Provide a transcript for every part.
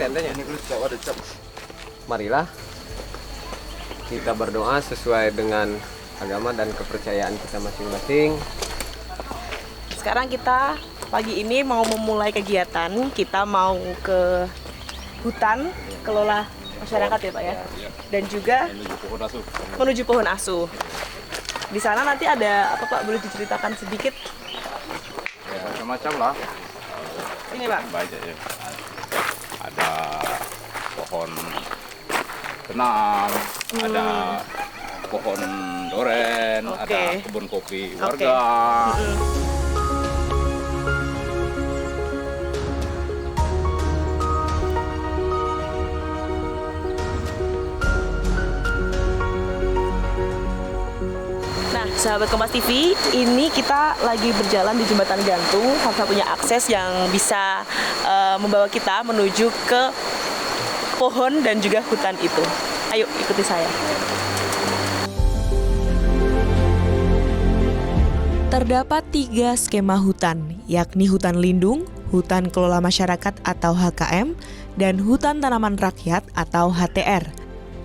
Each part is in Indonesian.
antenya. Marilah kita berdoa sesuai dengan agama dan kepercayaan kita masing-masing. Sekarang kita pagi ini mau memulai kegiatan. Kita mau ke hutan kelola masyarakat ya Pak ya. Dan juga menuju pohon asuh. Di sana nanti ada apa Pak? Boleh diceritakan sedikit? Ya, macam-macam lah. Ini Pak. Banyak ya. Ada pohon tenang, ada pohon doren, ada kebun kopi warga. Sahabat Kompas TV, ini kita lagi berjalan di jembatan gantung, satu-satunya akses yang bisa membawa kita menuju ke pohon dan juga hutan itu. Ayo ikuti saya. Terdapat 3 skema hutan, yakni hutan lindung, hutan kelola masyarakat atau HKM, dan hutan tanaman rakyat atau HTR.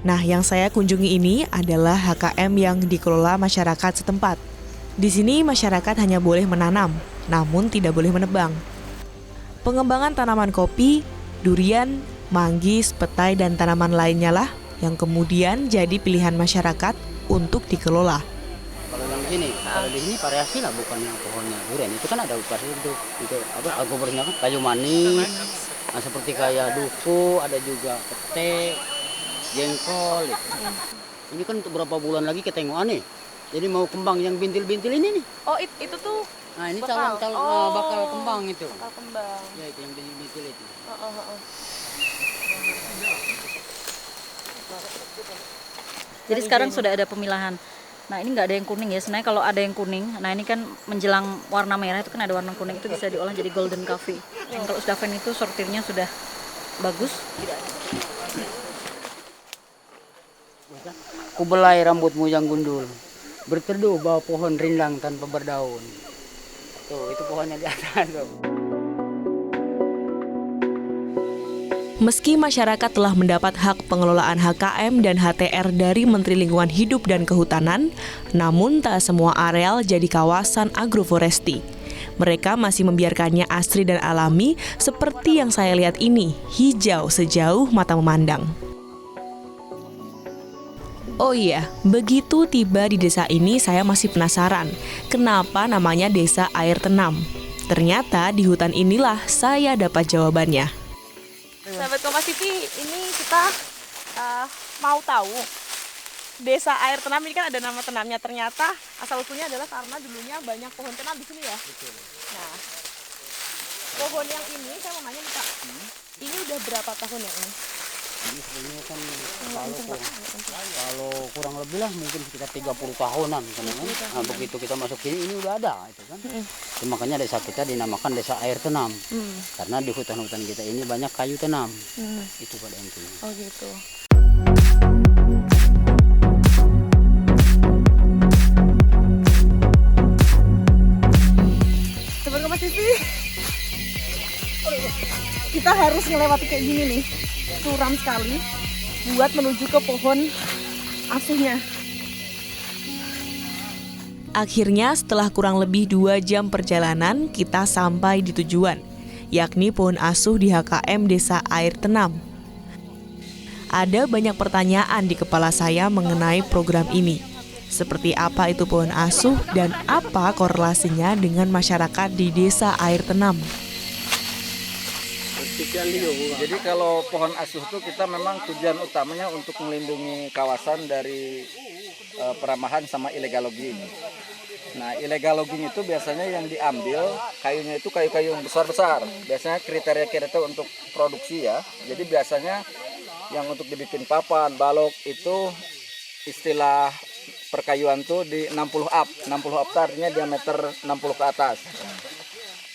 Nah, yang saya kunjungi ini adalah HKM yang dikelola masyarakat setempat. Di sini masyarakat hanya boleh menanam, namun tidak boleh menebang. Pengembangan tanaman kopi, durian, manggis, petai, dan tanaman lainnya lah yang kemudian jadi pilihan masyarakat untuk dikelola. Kalau yang sini, kalau di sini variasi lah, bukan yang pohonnya durian. Itu kan ada variasi itu apa? Agroforestnya kan kayu manis, nah, seperti kayak duku, ada juga pete, jengkol gitu. Ini kan untuk berapa bulan lagi kita tengok nih. Jadi mau kembang yang bintil-bintil ini nih. Oh, itu tuh. Nah, ini calon bakal kembang itu. Bakal kembang. Ya, itu yang bintil-bintil itu. Jadi sekarang sudah ada pemilahan. Nah, ini nggak ada yang kuning ya. Sebenarnya kalau ada yang kuning, nah ini kan menjelang warna merah itu kan ada warna kuning, itu bisa diolah jadi golden coffee. Kalau sudah fan itu sortirnya sudah bagus. Kubelai rambutmu yang gundul, berteduh bawah pohon rindang tanpa berdaun. Tuh, itu pohonnya di atas tuh. Meski masyarakat telah mendapat hak pengelolaan HKM dan HTR dari Menteri Lingkungan Hidup dan Kehutanan, namun tak semua areal jadi kawasan agroforesti. Mereka masih membiarkannya asri dan alami seperti yang saya lihat ini, hijau sejauh mata memandang. Oh iya, begitu tiba di desa ini saya masih penasaran, kenapa namanya Desa Air Tenam? Ternyata di hutan inilah saya dapat jawabannya. Sahabat Kompas TV, ini kita mau tahu Desa Air Tenam ini kan ada nama tenamnya. Ternyata asal usulnya adalah karena dulunya banyak pohon tenam di sini ya. Betul. Nah, pohon yang ini saya mau nanya nih Pak, ini udah berapa tahun ya ini? Ini sebenarnya kan kalau kurang lebih lah mungkin sekitar 30 tahunan kan. Nah, begitu kita masuk sini ini udah ada itu kan. Makanya desa kita dinamakan Desa Air Tenam. Karena di hutan-hutan kita ini banyak kayu tenam. Itu pada intinya. Oh gitu. Sobat Kompas TV, kita harus melewati kayak gini nih, curam sekali buat menuju ke pohon asuhnya. Akhirnya setelah kurang lebih 2 jam perjalanan, kita sampai di tujuan, yakni pohon asuh di HKM Desa Air Tenam. Ada banyak pertanyaan di kepala saya mengenai program ini. Seperti apa itu pohon asuh dan apa korelasinya dengan masyarakat di Desa Air Tenam. Jadi kalau pohon asuh itu kita memang tujuan utamanya untuk melindungi kawasan dari peramahan sama illegal logging. Nah, illegal logging itu biasanya yang diambil kayunya itu kayu-kayu yang besar-besar. Biasanya kriteria kita untuk produksi ya. Jadi biasanya yang untuk dibikin papan, balok itu istilah perkayuan tuh di 60 up. 60 up artinya diameter 60 ke atas.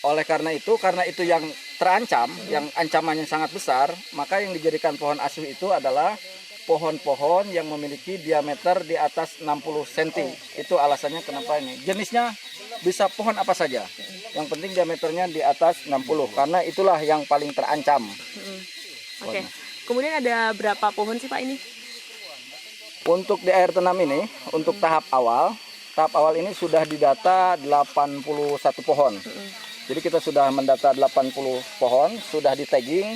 Oleh karena itu yang terancam, yang ancamannya sangat besar, maka yang dijadikan pohon asuh itu adalah pohon-pohon yang memiliki diameter di atas 60 cm. Itu alasannya kenapa ini. Jenisnya bisa pohon apa saja. Yang penting diameternya di atas 60, karena itulah yang paling terancam. Oke. Kemudian ada berapa pohon sih Pak ini? Untuk di air tanam ini, untuk tahap awal ini sudah didata 81 pohon. Jadi kita sudah mendata 80 pohon, sudah di tagging,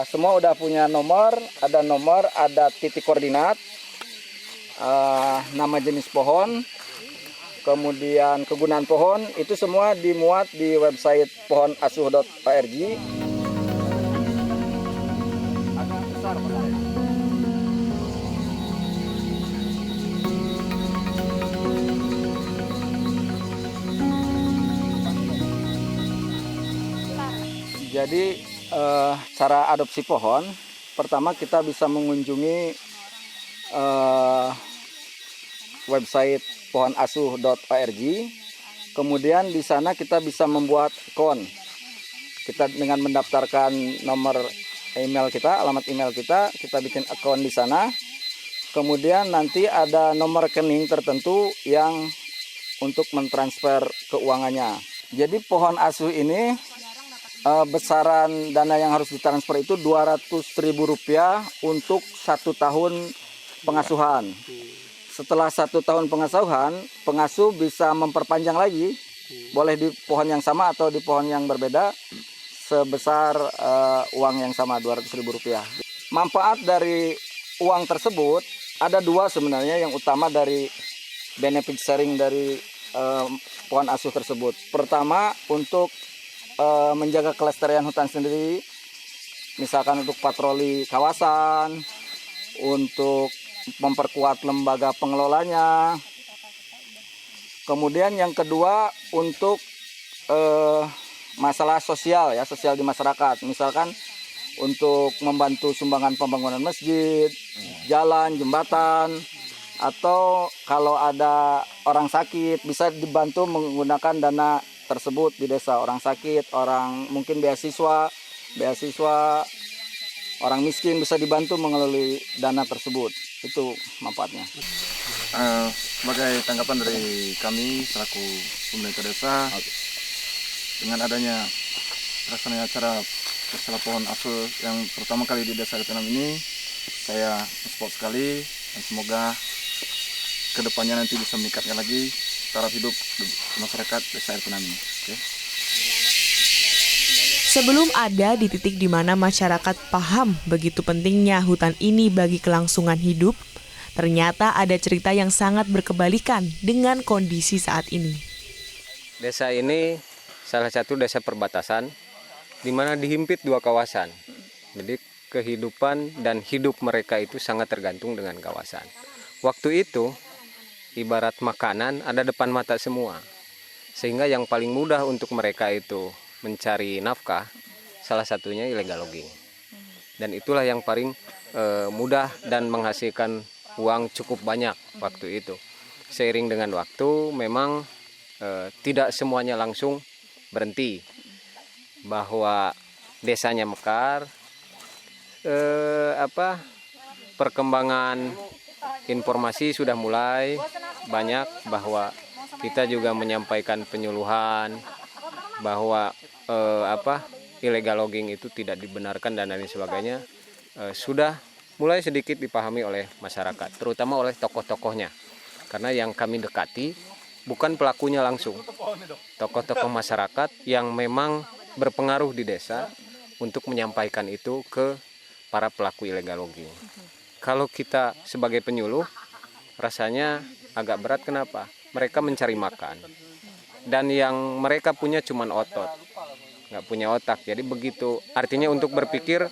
semua udah punya nomor, ada titik koordinat, nama jenis pohon, kemudian kegunaan pohon, itu semua dimuat di website pohonasuh.org. Agak besar Pak. Jadi cara adopsi pohon, pertama kita bisa mengunjungi website pohonasuh.org. Kemudian di sana kita bisa membuat akun. Kita dengan mendaftarkan nomor email kita, alamat email kita bikin akun di sana. Kemudian nanti ada nomor rekening tertentu yang untuk mentransfer keuangannya. Jadi pohon asuh ini besaran dana yang harus ditransfer itu Rp200.000 untuk 1 tahun pengasuhan. Setelah 1 tahun pengasuhan, pengasuh bisa memperpanjang lagi, boleh di pohon yang sama atau di pohon yang berbeda, sebesar uang yang sama Rp200.000. Manfaat dari uang tersebut ada 2 sebenarnya yang utama dari benefit sharing dari pohon asuh tersebut. Pertama, untuk menjaga kelestarian hutan sendiri, misalkan untuk patroli kawasan, untuk memperkuat lembaga pengelolanya. Kemudian yang kedua untuk masalah sosial di masyarakat, misalkan untuk membantu sumbangan pembangunan masjid, jalan, jembatan, atau kalau ada orang sakit bisa dibantu menggunakan dana tersebut di desa. Orang sakit, orang mungkin beasiswa, orang miskin bisa dibantu melalui dana tersebut. Itu manfaatnya. Sebagai tanggapan dari kami selaku pemerintah desa, dengan adanya terlaksananya acara bersama pohon asuh yang pertama kali di desa Air Tanam ini, saya support sekali dan semoga kedepannya nanti bisa meningkatkan lagi taraf hidup masyarakat desa Air Tanam ini. Okay. Sebelum ada di titik di mana masyarakat paham begitu pentingnya hutan ini bagi kelangsungan hidup, ternyata ada cerita yang sangat berkebalikan dengan kondisi saat ini. Desa ini salah satu desa perbatasan di mana dihimpit 2 kawasan. Jadi kehidupan dan hidup mereka itu sangat tergantung dengan kawasan. Waktu itu ibarat makanan ada depan mata semua. Sehingga yang paling mudah untuk mereka itu mencari nafkah, salah satunya illegal logging. Dan itulah yang paling mudah dan menghasilkan uang cukup banyak waktu itu. Seiring dengan waktu memang tidak semuanya langsung berhenti. Bahwa desanya mekar, perkembangan informasi sudah mulai banyak, bahwa kita juga menyampaikan penyuluhan bahwa illegal logging itu tidak dibenarkan dan lain sebagainya, sudah mulai sedikit dipahami oleh masyarakat, terutama oleh tokoh-tokohnya. Karena yang kami dekati bukan pelakunya langsung, tokoh-tokoh masyarakat yang memang berpengaruh di desa untuk menyampaikan itu ke para pelaku illegal logging. Kalau kita sebagai penyuluh rasanya agak berat. Kenapa? Mereka mencari makan dan yang mereka punya cuman otot, nggak punya otak. Jadi begitu, artinya untuk berpikir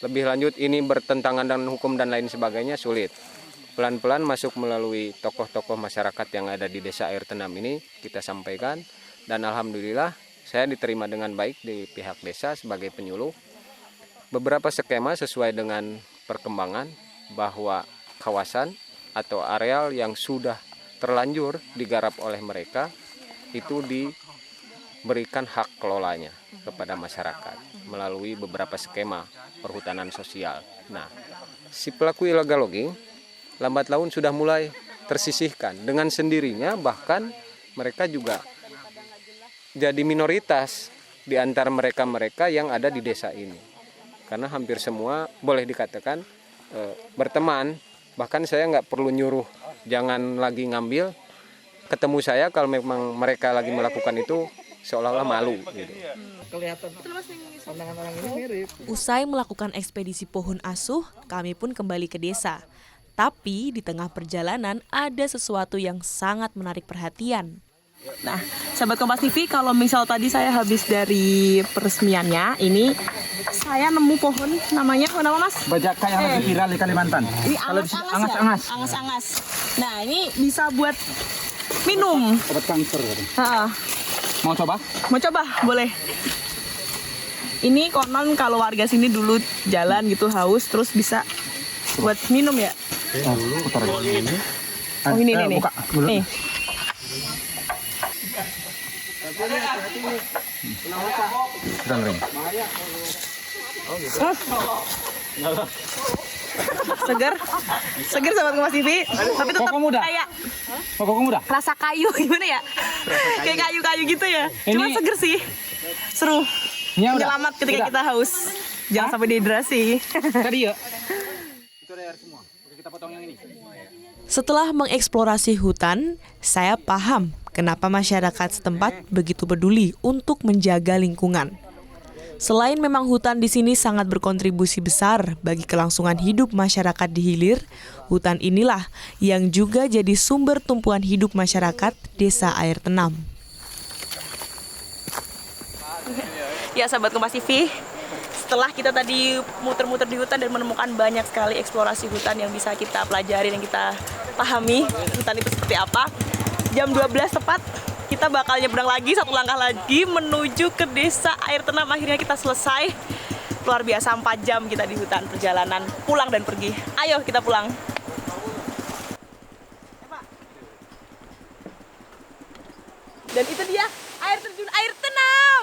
lebih lanjut ini bertentangan dengan hukum dan lain sebagainya sulit. Pelan-pelan masuk melalui tokoh-tokoh masyarakat yang ada di desa Air Tanam ini kita sampaikan, dan alhamdulillah saya diterima dengan baik di pihak desa sebagai penyuluh. Beberapa skema sesuai dengan perkembangan bahwa kawasan atau areal yang sudah terlanjur digarap oleh mereka itu diberikan hak kelolanya kepada masyarakat melalui beberapa skema perhutanan sosial. Nah, si pelaku illegal logging lambat laun sudah mulai tersisihkan dengan sendirinya, bahkan mereka juga jadi minoritas di antara mereka-mereka yang ada di desa ini. karena hampir semua boleh dikatakan berteman. Bahkan saya nggak perlu nyuruh jangan lagi ngambil, ketemu saya kalau memang mereka lagi melakukan itu seolah-olah malu gitu. Kelihatan pandangan orang ini mirip. Usai melakukan ekspedisi pohon asuh, kami pun kembali ke desa. Tapi di tengah perjalanan ada sesuatu yang sangat menarik perhatian. Nah, sahabat Kompas TV, kalau misal tadi saya habis dari peresmiannya, ini saya nemu pohon namanya apa nama Mas? Bajaka yang lagi viral di Kalimantan. Ini angas-angas ya? Angas-angas. Nah, ini bisa buat minum. Obat kanker. Mau coba? Mau coba? Boleh. Ini konon kalau warga sini dulu jalan gitu haus, terus bisa buat minum ya? Oh, ini nih. Buka dulu. Nih. Sedang ring. Seger sahabat Kompas TV, tapi tetap kayak Kok muda? rasa kayu gimana ya? Kayak kayu-kayu gitu ya. Cuma seger sih, seru. Penyelamat ketika kita haus. Jangan sampai dehidrasi. Tadi ya. Itu ada air semua. Oke, kita potong yang ini. Setelah mengeksplorasi hutan, saya paham kenapa masyarakat setempat begitu peduli untuk menjaga lingkungan. Selain memang hutan di sini sangat berkontribusi besar bagi kelangsungan hidup masyarakat di hilir, hutan inilah yang juga jadi sumber tumpuan hidup masyarakat Desa Air Tenam. Ya sahabat Kompas TV, setelah kita tadi muter-muter di hutan dan menemukan banyak sekali eksplorasi hutan yang bisa kita pelajari dan kita pahami hutan itu seperti apa, jam 12 tepat kita bakal nyebrang lagi, satu langkah lagi menuju ke Desa Air Tenam. Akhirnya kita selesai. Luar biasa, 4 jam kita di hutan perjalanan pulang dan pergi. Ayo kita pulang. Dan itu dia air terjun Air Tenam.